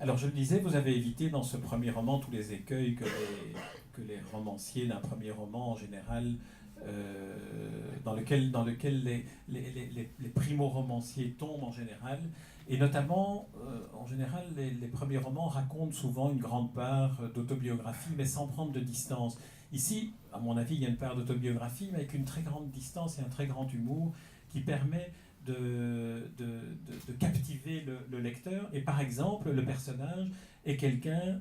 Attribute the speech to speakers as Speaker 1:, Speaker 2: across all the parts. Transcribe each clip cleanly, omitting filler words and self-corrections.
Speaker 1: Alors je le disais, vous avez évité dans ce premier roman tous les écueils que les romanciers d'un premier roman en général, dans lequel les primo-romanciers tombent en général. Et notamment, en général, les premiers romans racontent souvent une grande part d'autobiographie, mais sans prendre de distance. Ici, à mon avis, il y a une part d'autobiographie, mais avec une très grande distance et un très grand humour qui permet de captiver le lecteur. Et par exemple, le personnage est quelqu'un,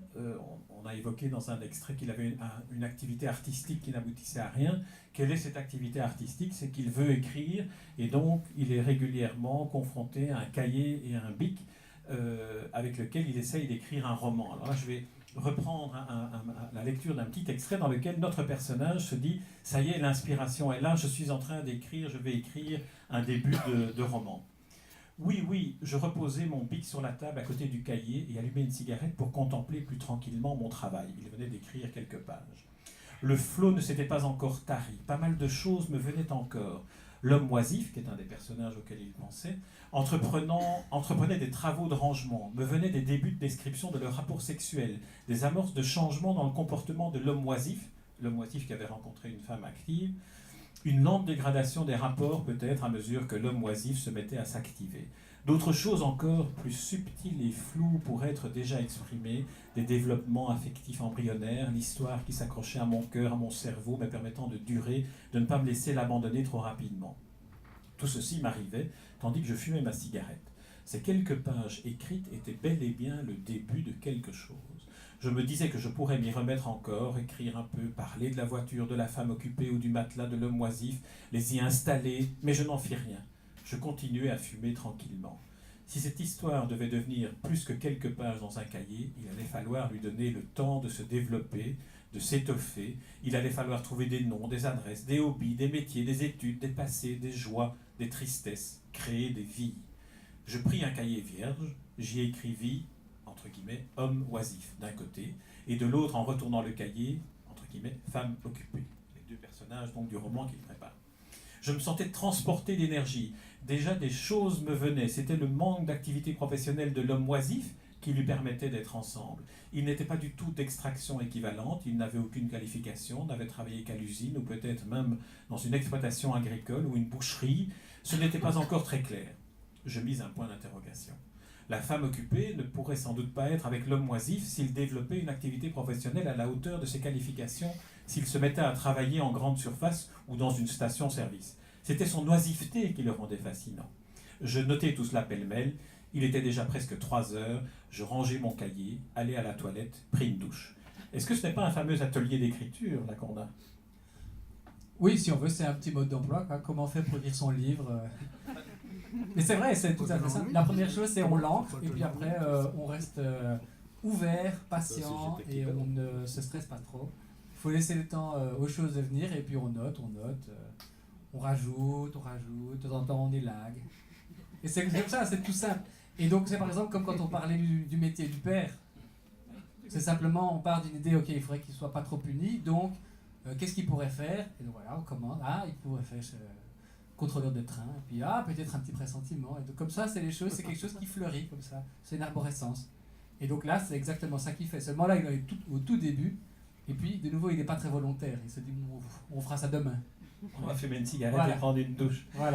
Speaker 1: on a évoqué dans un extrait qu'il avait une activité artistique qui n'aboutissait à rien. Quelle est cette activité artistique? C'est qu'il veut écrire, et donc il est régulièrement confronté à un cahier et à un bic avec lequel il essaye d'écrire un roman. Alors là, je vais reprendre la lecture d'un petit extrait dans lequel notre personnage se dit « ça y est, l'inspiration est là, je suis en train d'écrire, je vais écrire un début de roman ». Oui, oui, je reposais mon bic sur la table à côté du cahier et allumais une cigarette pour contempler plus tranquillement mon travail. Il venait d'écrire quelques pages. Le flot ne s'était pas encore tari. Pas mal de choses me venaient encore. L'homme oisif, qui est un des personnages auxquels il pensait, entreprenait des travaux de rangement, me venaient des débuts de description de leur rapport sexuel, des amorces de changement dans le comportement de l'homme oisif qui avait rencontré une femme active, une lente dégradation des rapports peut-être à mesure que l'homme oisif se mettait à s'activer. D'autres choses encore plus subtiles et floues pourraient être déjà exprimées, des développements affectifs embryonnaires, l'histoire qui s'accrochait à mon cœur, à mon cerveau, me permettant de durer, de ne pas me laisser l'abandonner trop rapidement. Tout ceci m'arrivait tandis que je fumais ma cigarette. Ces quelques pages écrites étaient bel et bien le début de quelque chose. Je me disais que je pourrais m'y remettre encore, écrire un peu, parler de la voiture, de la femme occupée ou du matelas de l'homme oisif, les y installer, mais je n'en fis rien. Je continuais à fumer tranquillement. Si cette histoire devait devenir plus que quelques pages dans un cahier, il allait falloir lui donner le temps de se développer, de s'étoffer. Il allait falloir trouver des noms, des adresses, des hobbies, des métiers, des études, des passés, des joies, des tristesses, créer des vies. Je pris un cahier vierge, j'y écrivis, entre guillemets, homme oisif d'un côté, et de l'autre, en retournant le cahier, entre guillemets, femme occupée. Les deux personnages donc du roman qu'il prépare. Je me sentais transporté d'énergie. Déjà des choses me venaient. C'était le manque d'activité professionnelle de l'homme oisif qui lui permettait d'être ensemble. Il n'était pas du tout d'extraction équivalente, il n'avait aucune qualification, n'avait travaillé qu'à l'usine ou peut-être même dans une exploitation agricole ou une boucherie. Ce n'était pas encore très clair. Je mis un point d'interrogation. La femme occupée ne pourrait sans doute pas être avec l'homme oisif s'il développait une activité professionnelle à la hauteur de ses qualifications, s'il se mettait à travailler en grande surface ou dans une station-service. C'était son oisiveté qui le rendait fascinant. Je notais tout cela pêle-mêle. Il était déjà presque 3 heures. Je rangeai mon cahier, allai à la toilette, pris une douche. Est-ce que ce n'est pas un fameux atelier d'écriture, là, qu'on a?
Speaker 2: Oui, si on veut, c'est un petit mode d'emploi, quoi. Comment faire pour lire son livre. Mais c'est vrai, c'est tout à fait ça. La première chose, c'est on l'encre, et puis après, on reste ouvert, patient, et on ne se stresse pas trop. Il faut laisser le temps aux choses de venir, et puis on note, on rajoute, de temps en temps on élague. Et c'est comme ça, c'est tout simple. Et donc c'est par exemple comme quand on parlait du métier du père. C'est simplement, on part d'une idée, ok, il faudrait qu'il ne soit pas trop puni, donc qu'est-ce qu'il pourrait faire? Et donc voilà, on commande, il pourrait faire contrôleur de train, et puis peut-être un petit pressentiment. Et donc comme ça, c'est les choses, c'est quelque chose qui fleurit comme ça, c'est une arborescence. Et donc là, c'est exactement ça qu'il fait. Seulement là, il est au tout début, et puis de nouveau, il n'est pas très volontaire. Il se dit, on fera ça demain.
Speaker 1: On va fumer une cigarette
Speaker 2: Voilà.
Speaker 1: et prendre une douche.
Speaker 2: Voilà.